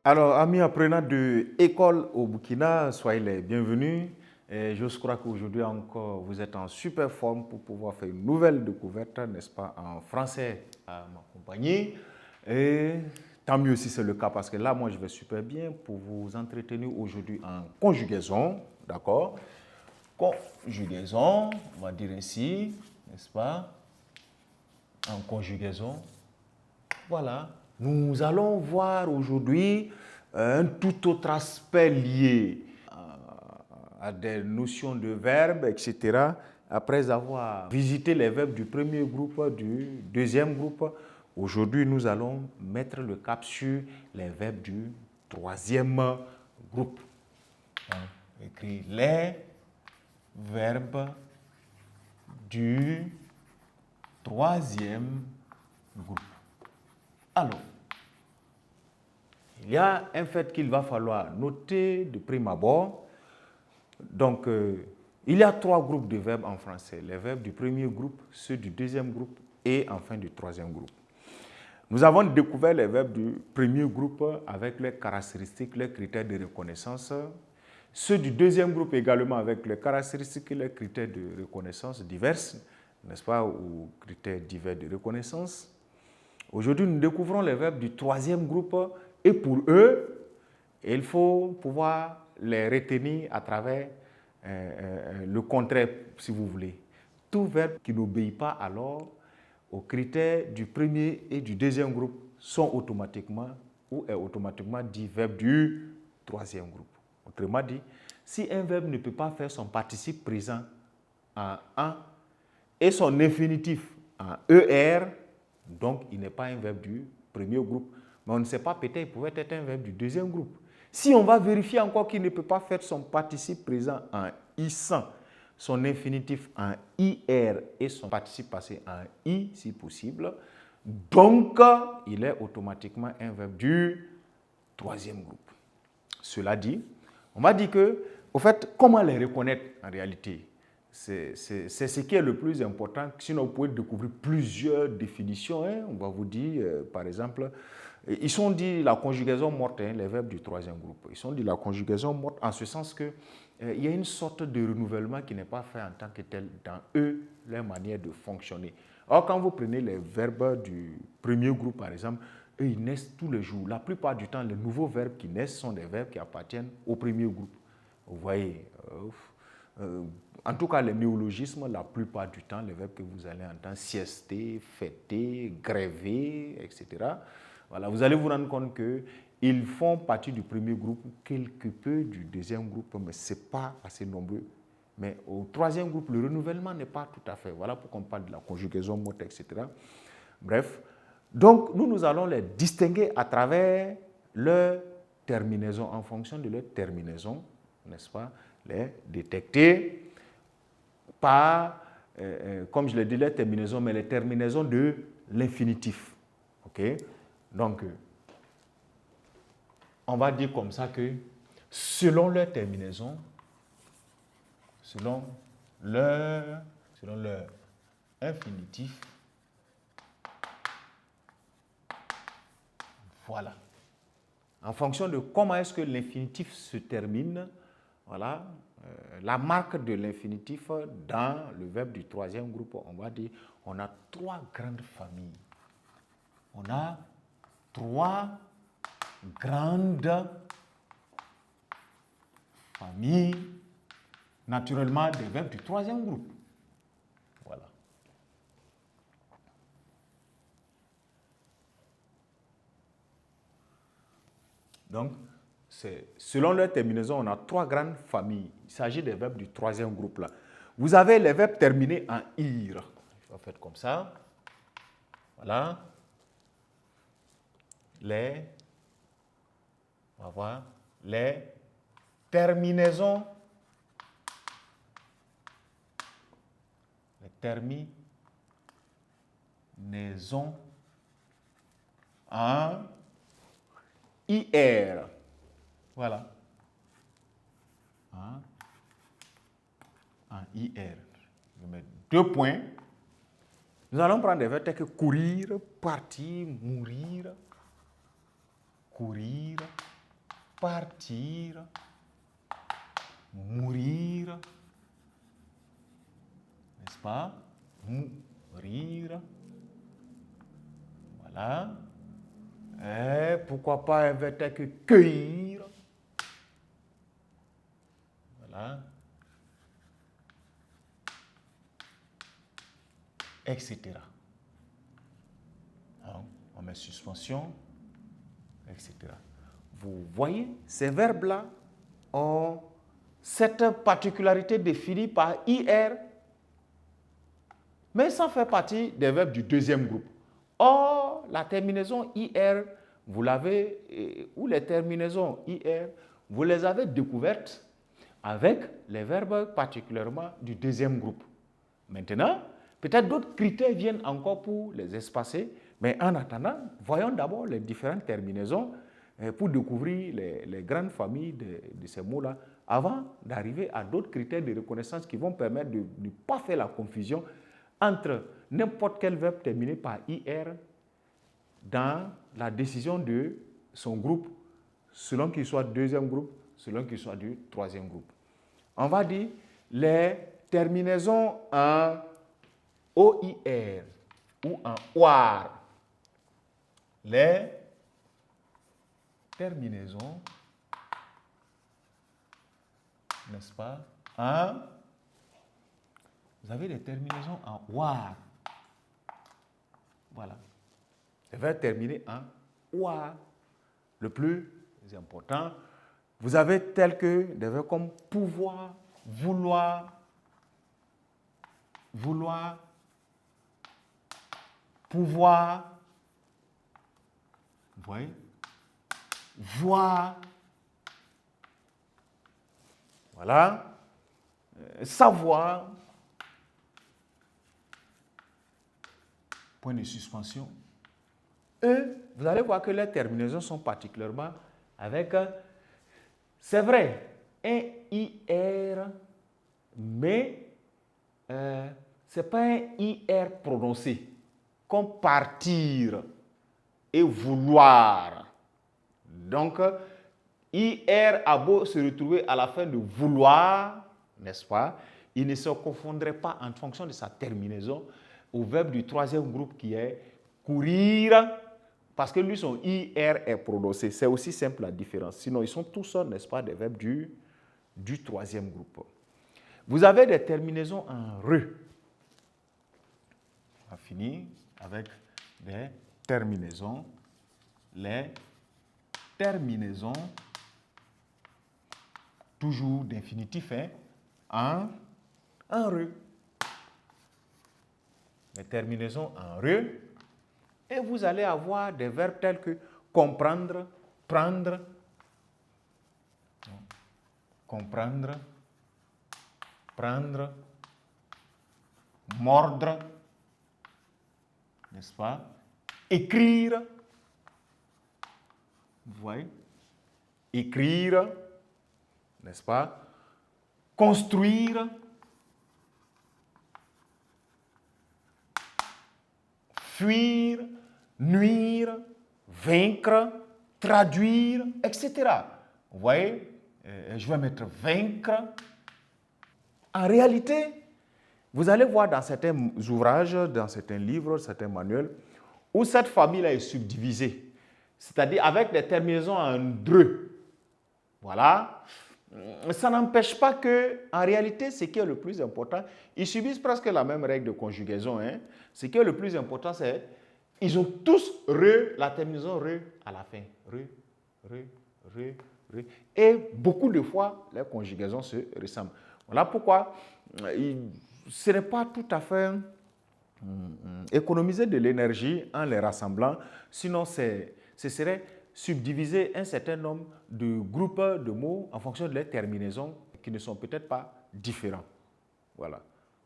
Alors, amis apprenants de École au Burkina, soyez les bienvenus. Et je crois qu'aujourd'hui encore, vous êtes en super forme pour pouvoir faire une nouvelle découverte, n'est-ce pas, en français à ma compagnie. Et tant mieux si c'est le cas, parce que là, moi, je vais super bien pour vous entretenir aujourd'hui en conjugaison, d'accord? Conjugaison, on va dire ainsi, n'est-ce pas? En conjugaison. Voilà, nous allons voir aujourd'hui un tout autre aspect lié à des notions de verbes, etc. Après avoir visité les verbes du premier groupe, du deuxième groupe, aujourd'hui nous allons mettre le cap sur les verbes du troisième groupe. On écrit les verbes du troisième groupe. Alors, il y a un fait qu'il va falloir noter de prime abord. Donc, il y a trois groupes de verbes en français. Les verbes du premier groupe, ceux du deuxième groupe et enfin du troisième groupe. Nous avons découvert les verbes du premier groupe avec leurs caractéristiques, leurs critères de reconnaissance. Ceux du deuxième groupe également avec les caractéristiques et les critères de reconnaissance divers, n'est-ce pas, ou critères divers de reconnaissance. Aujourd'hui, nous découvrons les verbes du troisième groupe et pour eux, il faut pouvoir les retenir à travers le contraire, si vous voulez. Tout verbe qui n'obéit pas alors aux critères du premier et du deuxième groupe sont automatiquement ou est automatiquement dit verbe du troisième groupe. Autrement dit, si un verbe ne peut pas faire son participe présent en un et son infinitif en ER, donc il n'est pas un verbe du premier groupe. Mais on ne sait pas, peut-être il pouvait être un verbe du deuxième groupe. Si on va vérifier encore qu'il ne peut pas faire son participe présent en I100, son infinitif en IR et son participe passé en I, si possible, donc il est automatiquement un verbe du troisième groupe. Cela dit, on m'a dit que, au fait, comment les reconnaître en réalité? C'est ce qui est le plus important. Sinon, vous pouvez découvrir plusieurs définitions. On va vous dire, par exemple, ils sont dit la conjugaison morte, les verbes du troisième groupe. Ils sont dit la conjugaison morte en ce sens que il y a une sorte de renouvellement qui n'est pas fait en tant que tel dans eux, leur manière de fonctionner. Or, quand vous prenez les verbes du premier groupe, par exemple, eux, ils naissent tous les jours. La plupart du temps, les nouveaux verbes qui naissent sont des verbes qui appartiennent au premier groupe. Vous voyez, en tout cas, les néologismes, la plupart du temps, les verbes que vous allez entendre, siester, fêter, gréver, etc. Voilà, vous allez vous rendre compte qu'ils font partie du premier groupe, quelque peu du deuxième groupe, mais ce n'est pas assez nombreux. Mais au troisième groupe, le renouvellement n'est pas tout à fait. Voilà pourquoi on parle de la conjugaison morte, etc. Bref, donc nous allons les distinguer à travers leur terminaison, en fonction de leur terminaison, n'est-ce pas, les détecter par, comme je l'ai dit, les terminaisons, mais les terminaisons de l'infinitif. OK? Donc, on va dire comme ça que selon leur terminaison, selon leur infinitif, voilà. En fonction de comment est-ce que l'infinitif se termine, voilà, la marque de l'infinitif dans le verbe du troisième groupe, on va dire, on a trois grandes familles. On a trois grandes familles, naturellement, des verbes du troisième groupe. Voilà. Donc, selon leur terminaison, on a trois grandes familles. Il s'agit des verbes du troisième groupe là. Vous avez les verbes terminés en ir. On va faire comme ça. Voilà. On va voir, les terminaisons. Les terminaisons en IR. Voilà. En IR. Je mets 2 points. Nous allons prendre des verbes tels que courir, partir, mourir. courir, partir, mourir, n'est-ce pas? Mourir. Voilà. Et pourquoi pas un verbe tel que cueillir? Voilà. Etc. Alors, on met suspension, etc. Vous voyez, ces verbes-là ont cette particularité définie par IR, mais ça fait partie des verbes du deuxième groupe. Or, la terminaison IR, vous l'avez, ou les terminaisons IR, vous les avez découvertes avec les verbes particulièrement du deuxième groupe. Maintenant, peut-être d'autres critères viennent encore pour les espacer, mais en attendant, voyons d'abord les différentes terminaisons pour découvrir les grandes familles de ces mots-là, avant d'arriver à d'autres critères de reconnaissance qui vont permettre de ne pas faire la confusion entre n'importe quel verbe terminé par IR dans la décision de son groupe, selon qu'il soit deuxième groupe, selon qu'il soit du troisième groupe. On va dire les terminaisons en OIR ou en OIR. Les terminaisons, n'est-ce pas, en... Vous avez les terminaisons en OIR. Voilà. Les verbes terminés en OIR. Le plus important, vous avez tel que des verbes comme pouvoir, vouloir, vouloir, pouvoir, vous voyez, voir, voilà, savoir, point de suspension. Et vous allez voir que les terminaisons sont particulièrement avec, c'est vrai, un IR, mais ce n'est pas un IR prononcé, comme partir et vouloir. Donc, IR a beau se retrouver à la fin de vouloir, n'est-ce pas? Il ne se confondrait pas en fonction de sa terminaison au verbe du troisième groupe qui est courir, parce que lui, son IR est prononcé. C'est aussi simple la différence. Sinon, ils sont tous, n'est-ce pas, des verbes du troisième groupe. Vous avez des terminaisons en re. On va finir avec des terminaisons. Les terminaisons, toujours d'infinitif, en re. Les terminaisons en re. Et vous allez avoir des verbes tels que comprendre, prendre, comprendre, prendre, mordre, n'est-ce pas? Écrire, vous voyez? Écrire, n'est-ce pas? Construire, fuir, nuire, vaincre, traduire, etc. Vous voyez, je vais mettre vaincre. En réalité, vous allez voir dans certains ouvrages, dans certains livres, certains manuels, où cette famille-là est subdivisée, c'est-à-dire avec des terminaisons en dre. Voilà. Ça n'empêche pas que, en réalité, ce qui est le plus important, ils subissent presque la même règle de conjugaison. Ce qui est le plus important, c'est ils ont tous la terminaison re à la fin. Re. Et beaucoup de fois, les conjugaisons se ressemblent. Voilà pourquoi ce n'est pas tout à fait économiser de l'énergie en les rassemblant, sinon ce serait subdiviser un certain nombre de groupes de mots en fonction de leurs terminaisons qui ne sont peut-être pas différents. Voilà.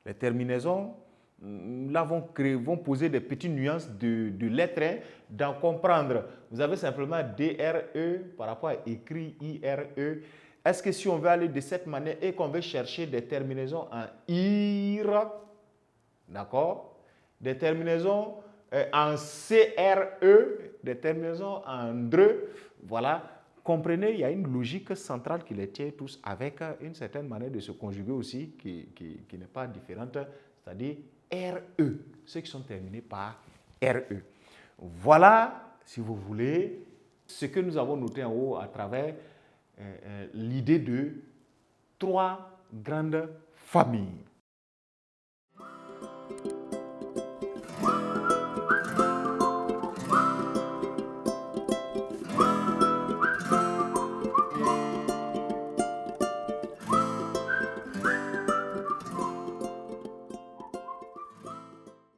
Les terminaisons, là, vont poser des petites nuances de lettres, d'en comprendre. Vous avez simplement DRE par rapport à écrit IRE. Est-ce que si on veut aller de cette manière et qu'on veut chercher des terminaisons en IR, d'accord? Des terminaisons en CRE, des terminaisons en DRE, voilà, comprenez, il y a une logique centrale qui les tient tous avec une certaine manière de se conjuguer aussi qui n'est pas différente, c'est-à-dire RE, ceux qui sont terminés par RE. Voilà, si vous voulez, ce que nous avons noté en haut à travers l'idée de 3 grandes familles.